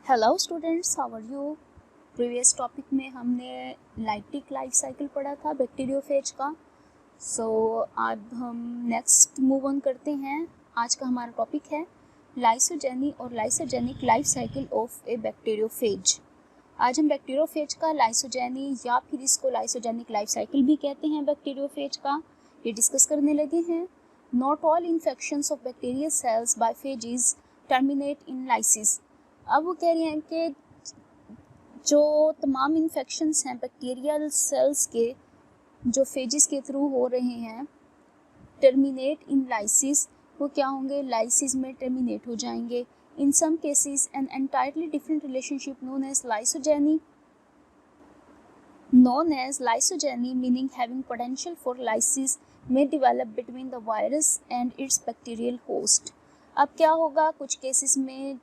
Hello students, how are you. Previous topic में हमने lytic life cycle पढ़ा था बैक्टीरियोफेज का। अब हम नेक्स्ट मूव ऑन करते हैं। आज का हमारा टॉपिक है लाइसोजेनी और lysogenic life cycle of A bacteriophage. आज हम बैक्टीरियोफेज का लाइसोजेनी या फिर इसको लाइसोजेनिक लाइफ साइकिल भी कहते हैं बैक्टीरियोफेज का, ये डिस्कस करने लगे हैं। Not all infections of bacterial cells by phages terminate in lysis. अब वो कह रहे हैं कि जो तमाम इन्फेक्शंस हैं बैक्टीरियल सेल्स के जो फेजेस के थ्रू हो रहे हैं टर्मिनेट इन लाइसिस, वो क्या होंगे, लाइसिस में टर्मिनेट हो जाएंगे। In some cases an entirely different relationship known as lysogeny meaning having potential for lysis may develop between the virus and its bacterial host। अब क्या होगा, कुछ केसेस में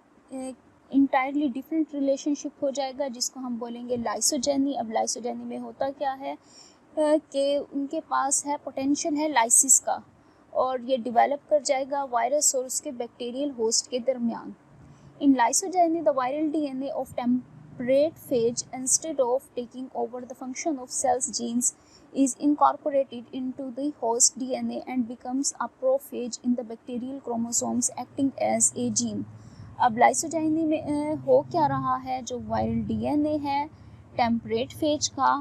इंटायरली डिफरेंट रिलेशनशिप हो जाएगा जिसको हम बोलेंगे लाइसोजेनी। अब लाइसोजेनी में होता क्या है कि उनके पास है पोटेंशियल है लाइसिस का और ये डेवलप कर जाएगा वायरस और उसके बैक्टीरियल होस्ट के दरमियान। In lysogeny the viral DNA of temperate phage instead of taking over the function of sales genes is incorporated into the host DNA and becomes a prophage in the bacterial chromosomes acting as a gene। अब lysogeny में हो क्या रहा है, जो viral DNA है temperate phage का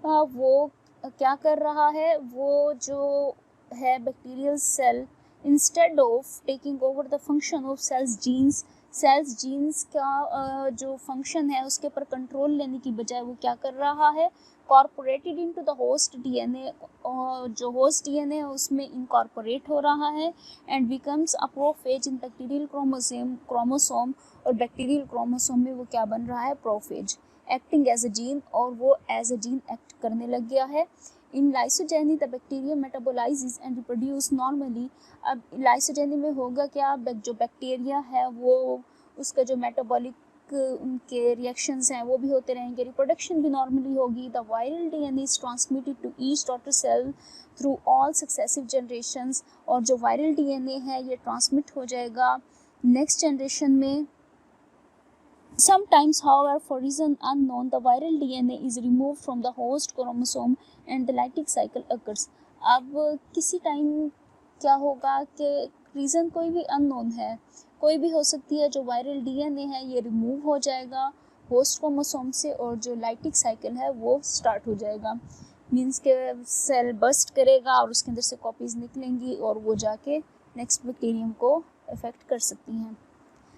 वो क्या कर रहा है, वो जो है bacterial cell instead of taking over the function of sales genes का जो फंक्शन है उसके ऊपर कंट्रोल लेने की बजाय वो क्या कर रहा है, corporated into the host DNA, जो होस्ट डीएनए है उसमें इनकॉर्पोरेट हो रहा है and becomes a prophage in bacterial chromosome. और बैक्टीरियल क्रोमोसोम में वो क्या बन रहा है, prophage acting as a gene, और वो एज अ जीन एक्ट करने लग गया है। In lysogeny the bacteria metabolises and reproduce normally. अब लाइसोजेनी में होगा क्या, जो बैक्टीरिया है वो उसका जो मेटाबॉलिक उनके रिएक्शंस हैं वो भी होते रहेंगे, रिप्रोडक्शन भी नॉर्मली होगी। The viral DNA is transmitted to each daughter cell through all successive generations. और जो वायरल डीएनए है ये ट्रांसमिट हो जाएगा नेक्स्ट जनरेशन में। Sometimes, however, for reason unknown, the viral DNA is removed from the host chromosome and the lytic cycle occurs। अब किसी time क्या होगा कि रीज़न कोई भी अननोन है, कोई भी हो सकती है, जो वायरल डीएनए है ये रिमूव हो जाएगा होस्ट क्रोमोसोम से और जो लाइटिक साइकिल है वो स्टार्ट हो जाएगा। मीन्स के सेल बस्ट करेगा और उसके अंदर से कॉपीज़ निकलेंगी और वो जाके नेक्स्ट बैक्टीरियम को अफेक्ट कर सकती हैं।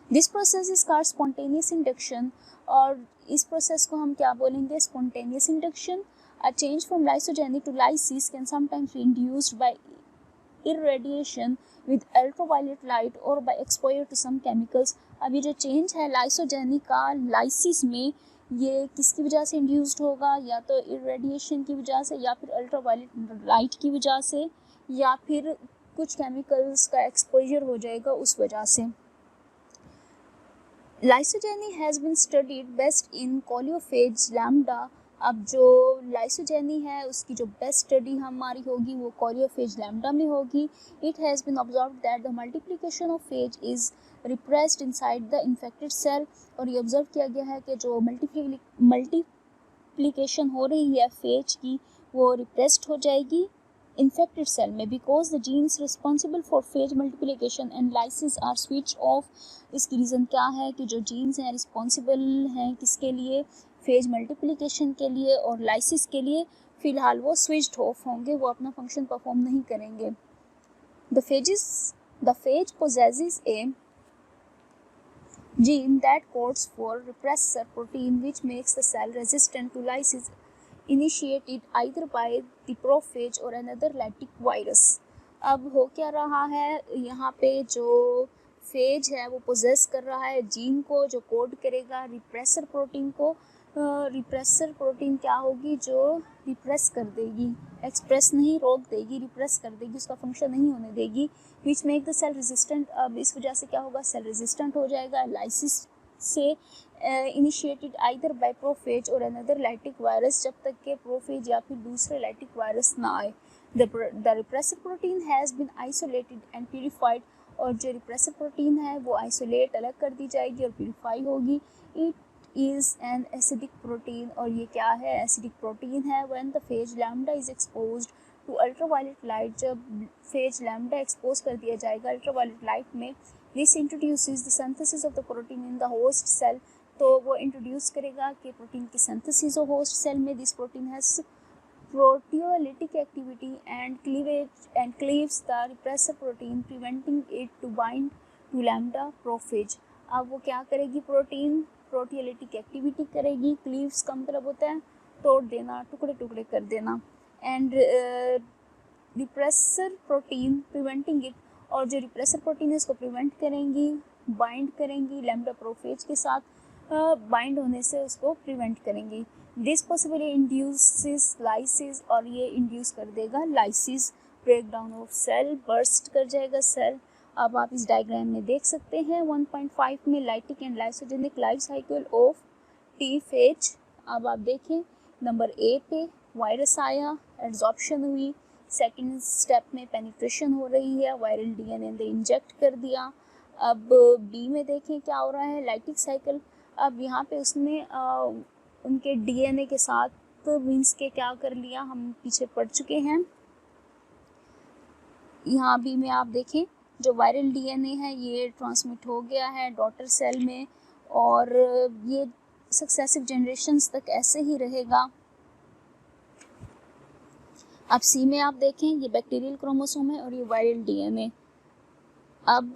This process is called spontaneous induction, और इस प्रोसेस को हम क्या बोलेंगे, spontaneous induction. A change from lysogeny to lysis can sometimes be induced by irradiation with ultraviolet light or by exposure to some chemicals। अब ये जो चेंज है लाइसोजेनी का लाइसिस में, ये किसकी वजह से इंड्यूस्ड होगा, या तो इरेडिएशन की वजह से या फिर अल्ट्रावायलेट लाइट की वजह से या फिर कुछ केमिकल्स का एक्सपोजर हो जाएगा उस वजह से। Lysogeny has been studied best in coliphage lambda. अब जो लाइसोजेनी है उसकी जो बेस्ट स्टडी हमारी होगी वो कोलियोफेज लैम्डा में होगी। It has been observed that the multiplication of phage is repressed inside the infected cell. और ये ऑब्जर्व किया गया है कि जो मल्टीप्लिकेशन हो रही है फेज की वो रिप्रेस्ड हो जाएगी infected cell में, because the genes responsible for phage multiplication and lysis are switched off। इसकी रीज़न क्या है कि जो जीन्स हैं रिस्पॉन्सिबल हैं किसके लिए, फेज मल्टीप्लिकेशन के लिए और लाइसिस के लिए, फ़िलहाल वो स्विच्ड ऑफ होंगे, वो अपना फंक्शन परफॉर्म नहीं करेंगे। The phase possesses a gene that codes for repressor protein which makes the cell resistant to lysis, initiated either by the prophage or another lytic virus। अब हो क्या रहा है, यहाँ पे जो फेज है वो पोजेस कर रहा है जीन को जो कोड करेगा रिप्रेसर प्रोटीन को। रिप्रेसर प्रोटीन क्या होगी, जो रिप्रेस कर देगी, एक्सप्रेस नहीं, रोक देगी, रिप्रेस कर देगी, उसका फंक्शन नहीं होने देगी, which make the cell resistant. अब इस वजह से क्या होगा, सेल रेजिस्टेंट हो जाएगा लाइसिस से। इनिशिएटेड आइदर बाय प्रोफेज और अनदर लाइटिक वायरस, जब तक के प्रोफेज या फिर दूसरे लाइटिक वायरस ना आए। The repressor protein has been isolated and purified. और जो रिप्रेसर प्रोटीन है वो आइसोलेट अलग कर दी जाएगी और प्यूरिफाई होगी। It is an acidic protein, और ये क्या है, एसिडिक प्रोटीन है। When the phage lambda is exposed to ultraviolet light, जब फेज लैम्डा एक्सपोज कर दिया जाएगा अल्ट्रावायलेट लाइट में, this introduces the synthesis of the protein in the host cell, तो वो इंट्रोड्यूस करेगा कि प्रोटीन की सिंथेसिस हो होस्ट सेल में। This protein has proteolytic activity and cleaves the repressor protein, preventing it to bind to lambda prophage। अब वो क्या करेगी, प्रोटीन प्रोटियोलिटिक एक्टिविटी करेगी। क्लीव्स का मतलब होता है तोड़ देना, टुकड़े टुकड़े कर देना। And repressor protein preventing it, और जो रिप्रेसर प्रोटीन है इसको प्रिवेंट करेंगी, बाइंड करेंगी लैम्डा प्रोफेज के साथ, बाइंड होने से उसको प्रिवेंट करेंगी। दिस पॉसिबली इंड्यूसेस लाइसिस, और ये इंड्यूस कर देगा lysis, break down of cell, burst कर जाएगा सेल। अब आप इस डायग्राम में देख सकते हैं 1.5 में lytic and lysogenic life cycle of T phase. अब आप देखें नंबर ए पे वायरस आया, एड्जॉर्प्शन हुई, सेकेंड स्टेप में पेनिट्रेशन हो रही है, वायरल डीएनए ने इंजेक्ट कर दिया। अब बी में देखें क्या हो रहा है, लाइटिक साइकिल। अब यहाँ पे उसने उनके डीएनए के साथ मीन्स के क्या कर लिया, हम पीछे पढ़ चुके हैं। यहाँ बी में आप देखें जो वायरल डीएनए है ये ट्रांसमिट हो गया है डॉटर सेल में, और ये सक्सेसिव जनरेशन्स तक ऐसे ही रहेगा। अब सी में आप देखें ये बैक्टीरियल क्रोमोसोम है और ये वायरल डीएनए। अब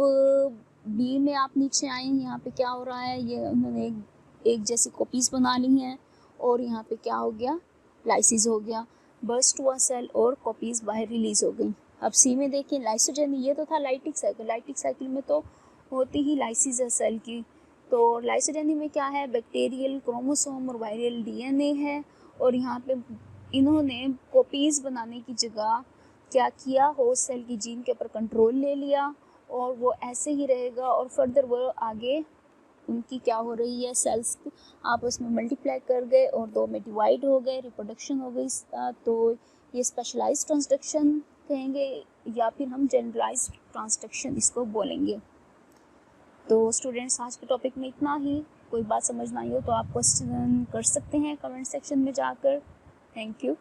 बी में आप नीचे आए, यहाँ पे क्या हो रहा है, ये उन्होंने एक जैसी कॉपीज़ बना ली हैं और यहाँ पे क्या हो गया, लाइसिस हो गया, बर्स्ट हुआ सेल और कॉपीज़ बाहर रिलीज हो गई। अब सी में देखिए लाइसोजेन, ये तो था लाइटिक साइकिल, लाइटिक साइकिल में तो होती ही लाइसिस है सेल की। तो लाइसोजेनी में क्या है, बैक्टीरियल क्रोमोसोम और वायरल डीएनए है, और यहाँ पे इन्होंने कॉपीज़ बनाने की जगह क्या किया, होस्ट सेल की जीन के ऊपर कंट्रोल ले लिया और वो ऐसे ही रहेगा, और फर्दर वो आगे उनकी क्या हो रही है, सेल्स आपस में मल्टीप्लाई कर गए और दो में डिवाइड हो गए, रिप्रोडक्शन हो गई। तो ये स्पेशलाइज्ड ट्रांसडक्शन कहेंगे या फिर हम जनरलाइज्ड ट्रांसडक्शन इसको बोलेंगे। तो स्टूडेंट्स आज के टॉपिक में इतना ही। कोई बात समझ ना आई हो तो आप क्वेश्चन कर सकते हैं कमेंट सेक्शन में जाकर। Thank you.